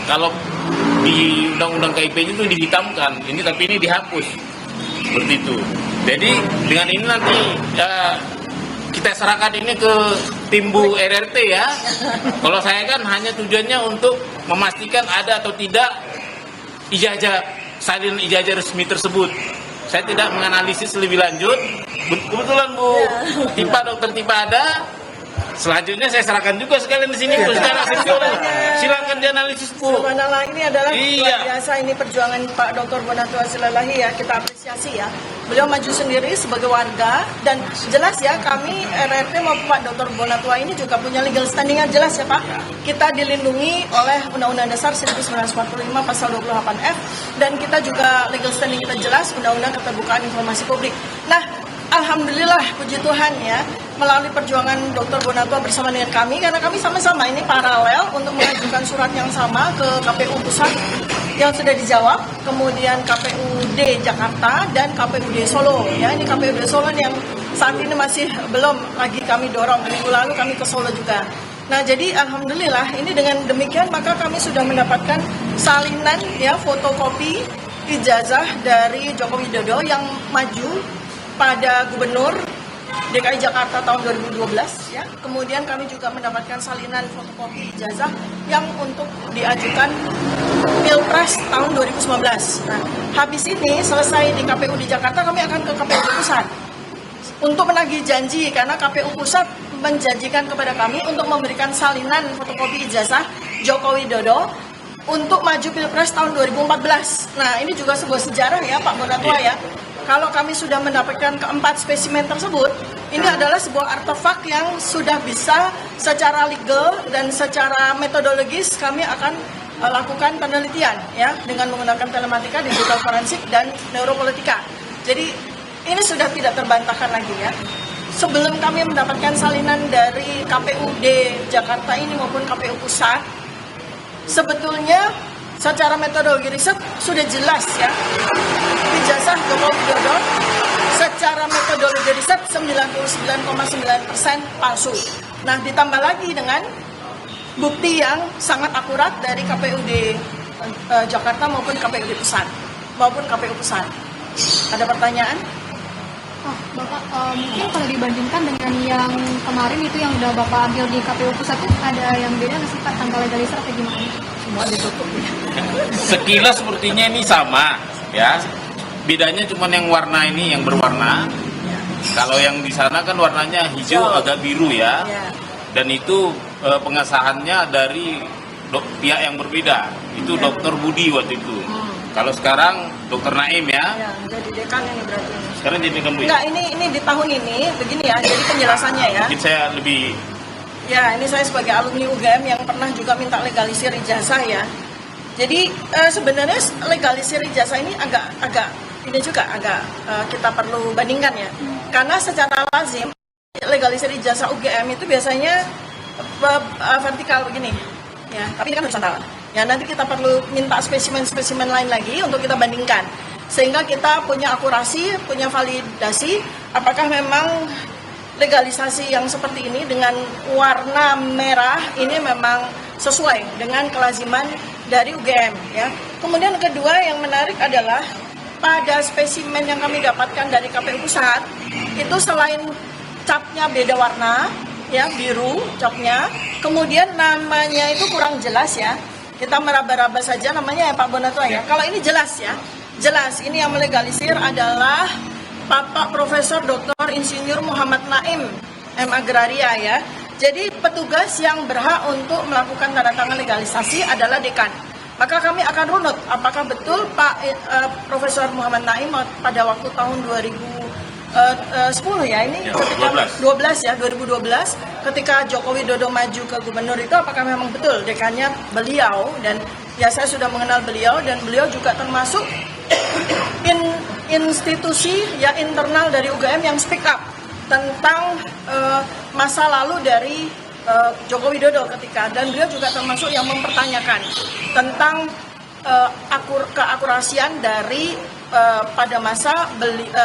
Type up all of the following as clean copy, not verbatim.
kalau di undang-undang KIP itu dihitamkan, tapi ini dihapus seperti itu. Jadi dengan ini nanti kita serahkan ini ke tim Bu RRT ya. Kalau saya kan hanya tujuannya untuk memastikan ada atau tidak salin ijazah resmi tersebut. Saya tidak menganalisis lebih lanjut. Kebetulan Bu Dokter Tipa ada. Selanjutnya saya serahkan juga sekalian di sini Bu secara sempurna. Silakan dianalisis Bu. Subhanallah, ini adalah luar biasa ini perjuangan Pak Dr. Bonatua Silalahi ya, kita apresiasi ya. Beliau maju sendiri sebagai warga dan jelas ya kami RRT maupun Pak Dr. Bonatua ini juga punya legal standing yang jelas ya Pak. Kita dilindungi oleh Undang-Undang Dasar 1945 pasal 28F dan kita juga legal standing kita jelas Undang-Undang Keterbukaan Informasi Publik. Nah, alhamdulillah puji Tuhan ya, melalui perjuangan Dr. Bonatua bersama dengan kami, karena kami sama-sama ini paralel untuk mengajukan surat yang sama ke KPU Pusat yang sudah dijawab, kemudian KPUD Jakarta dan KPUD Solo ya. Ini KPUD Solo yang saat ini masih belum lagi kami dorong, minggu lalu kami ke Solo juga. Nah, jadi alhamdulillah ini dengan demikian maka kami sudah mendapatkan salinan ya fotokopi ijazah dari Joko Widodo yang maju pada Gubernur DKI Jakarta tahun 2012 ya. Kemudian kami juga mendapatkan salinan fotokopi ijazah yang untuk diajukan Pilpres tahun 2019. Nah, habis ini selesai di KPU di Jakarta, kami akan ke KPU Pusat untuk menagih janji karena KPU Pusat menjanjikan kepada kami untuk memberikan salinan fotokopi ijazah Joko Widodo untuk maju Pilpres tahun 2014. Nah, ini juga sebuah sejarah ya Pak Bonatua ya. Kalau kami sudah mendapatkan keempat spesimen tersebut, ini adalah sebuah artefak yang sudah bisa secara legal dan secara metodologis kami akan lakukan penelitian ya dengan menggunakan telematika, digital forensik dan neuropolitika. Jadi ini sudah tidak terbantahkan lagi ya. Sebelum kami mendapatkan salinan dari KPUD Jakarta ini maupun KPU Pusat, sebetulnya secara metodologi riset sudah jelas ya, ijazah Joko Widodo secara metodologi riset 99,9% palsu. Nah, ditambah lagi dengan bukti yang sangat akurat dari KPUD Jakarta maupun KPUD Pusat maupun KPU Pusat. Ada pertanyaan? Oh, Bapak, mungkin kalau dibandingkan dengan yang kemarin itu yang udah Bapak ambil di KPU Pusat itu ada yang beda nggak sih Pak, tanggal legalisir atau gimana? Semua ditutup ya. Sekilas sepertinya ini sama ya. Bedanya cuma yang warna ini yang berwarna. Kalau yang di sana kan warnanya hijau agak biru ya. Dan itu pengesahannya dari pihak yang berbeda. Itu Dokter Budi waktu itu. Kalau sekarang Dokter Naim ya. Jadi dekan ini berarti. Sekarang jadi dekan Bu. Enggak, ini di tahun ini begini ya. Jadi penjelasannya ya. Mungkin saya lebih. Ya, ini saya sebagai alumni UGM yang pernah juga minta legalisir ijazah ya. Jadi sebenarnya legalisir ijazah ini agak kita perlu bandingkan ya. Karena secara lazim legalisir ijazah UGM itu biasanya vertikal begini. Ya, tapi ini kan horizontal. Ya, nanti kita perlu minta spesimen-spesimen lain lagi untuk kita bandingkan. Sehingga kita punya akurasi, punya validasi apakah memang legalisasi yang seperti ini dengan warna merah ini memang sesuai dengan kelaziman dari UGM ya. Kemudian kedua yang menarik adalah pada spesimen yang kami dapatkan dari KPU Pusat itu selain capnya beda warna ya, biru capnya, kemudian namanya itu kurang jelas ya. Kita meraba-raba saja namanya ya Pak Bonatua ya. Kalau ini jelas ya. Jelas ini yang melegalisir adalah Bapak Profesor Dr. Insinyur Muhammad Naim M. Agraria ya. Jadi petugas yang berhak untuk melakukan tanda tangan legalisasi adalah dekan. Maka kami akan runut apakah betul Pak Profesor Muhammad Naim pada waktu tahun 2010 ya ini ya, ketika 2012 ketika Joko Widodo maju ke gubernur itu apakah memang betul dekannya beliau, dan ya saya sudah mengenal beliau dan beliau juga termasuk institusi ya internal dari UGM yang speak up tentang masa lalu dari Joko Widodo ketika, dan beliau juga termasuk yang mempertanyakan tentang keakurasian dari pada masa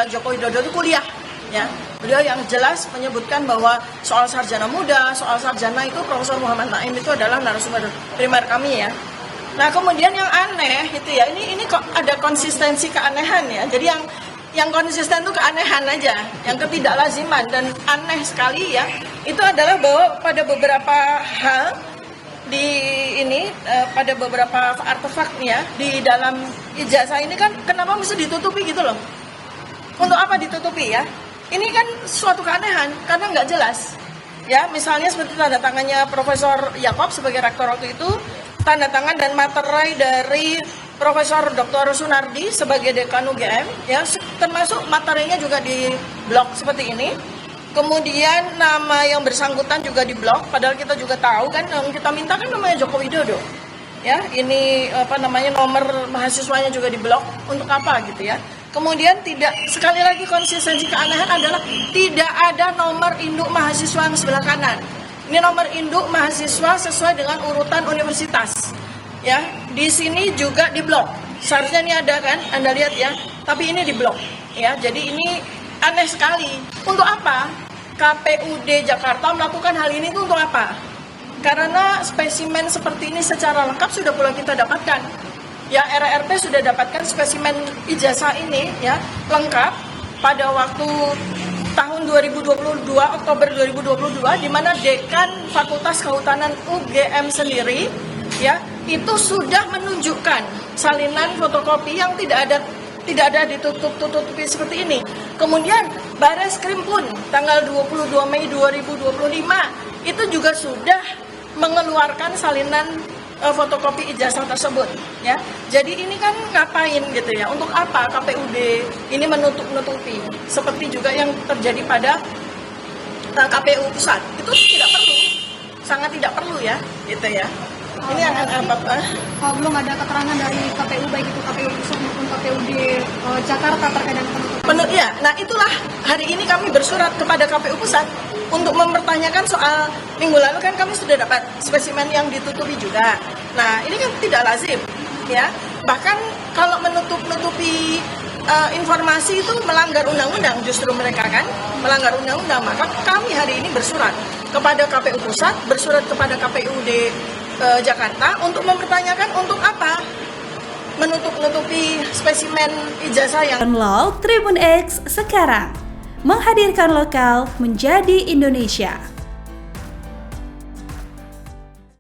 Joko Widodo itu kuliah ya. Beliau yang jelas menyebutkan bahwa soal sarjana muda, soal sarjana itu Profesor Muhammad Naim itu adalah narasumber primer kami ya. Nah kemudian yang aneh itu ya, ini kok ada konsistensi keanehan ya. Jadi yang konsisten itu keanehan aja, yang ketidaklaziman dan aneh sekali ya. Itu adalah bahwa pada beberapa hal di ini pada beberapa artefaknya di dalam ijazah ini kan kenapa mesti ditutupi gitu loh? Untuk apa ditutupi ya? Ini kan suatu keanehan karena nggak jelas. Ya, misalnya seperti tanda tangannya Profesor Yakob sebagai rektor waktu itu, tanda tangan dan materai dari Profesor Dr. Sunardi sebagai dekan UGM, ya, termasuk materinya juga di blog seperti ini. Kemudian nama yang bersangkutan juga di blog, padahal kita juga tahu kan yang kita minta kan namanya Joko Widodo. Ya, ini apa namanya nomor mahasiswanya juga di blog, untuk apa gitu ya. Kemudian tidak, sekali lagi konsistensi keanehan adalah tidak ada nomor induk mahasiswa yang sebelah kanan. Ini nomor induk mahasiswa sesuai dengan urutan universitas. Ya, di sini juga di blok. Seharusnya ini ada kan, Anda lihat ya. Tapi ini di blok. Ya, jadi ini aneh sekali. Untuk apa? KPUD Jakarta melakukan hal ini itu untuk apa? Karena spesimen seperti ini secara lengkap sudah pula kita dapatkan. Ya, RRP sudah dapatkan spesimen ijazah ini ya lengkap pada waktu tahun 2022, Oktober 2022, di mana Dekan Fakultas Kehutanan UGM sendiri ya itu sudah menunjukkan salinan fotokopi yang tidak ada ditutup-tutupi seperti ini. Kemudian Bareskrim pun tanggal 22 Mei 2025 itu juga sudah mengeluarkan salinan fotokopi ijazah tersebut ya. Jadi ini kan ngapain gitu ya? Untuk apa KPUD ini menutup-nutupi? Seperti juga yang terjadi pada KPU pusat. Itu tidak perlu. Sangat tidak perlu ya, gitu ya. Ini yang apa? Belum ada keterangan dari KPU baik itu KPU pusat maupun KPUD Jakarta terkait dengan penutupan. Ya, nah itulah hari ini kami bersurat kepada KPU pusat untuk mempertanyakan soal minggu lalu kan kami sudah dapat spesimen yang ditutupi juga. Nah ini kan tidak lazim, ya. Bahkan kalau menutup-nutupi informasi itu melanggar undang-undang, justru mereka kan melanggar undang-undang. Maka kami hari ini bersurat kepada KPU pusat, bersurat kepada KPUD Jakarta untuk mempertanyakan untuk apa menutup-nutupi spesimen ijazah yang. Download Tribun X sekarang, menghadirkan lokal menjadi Indonesia.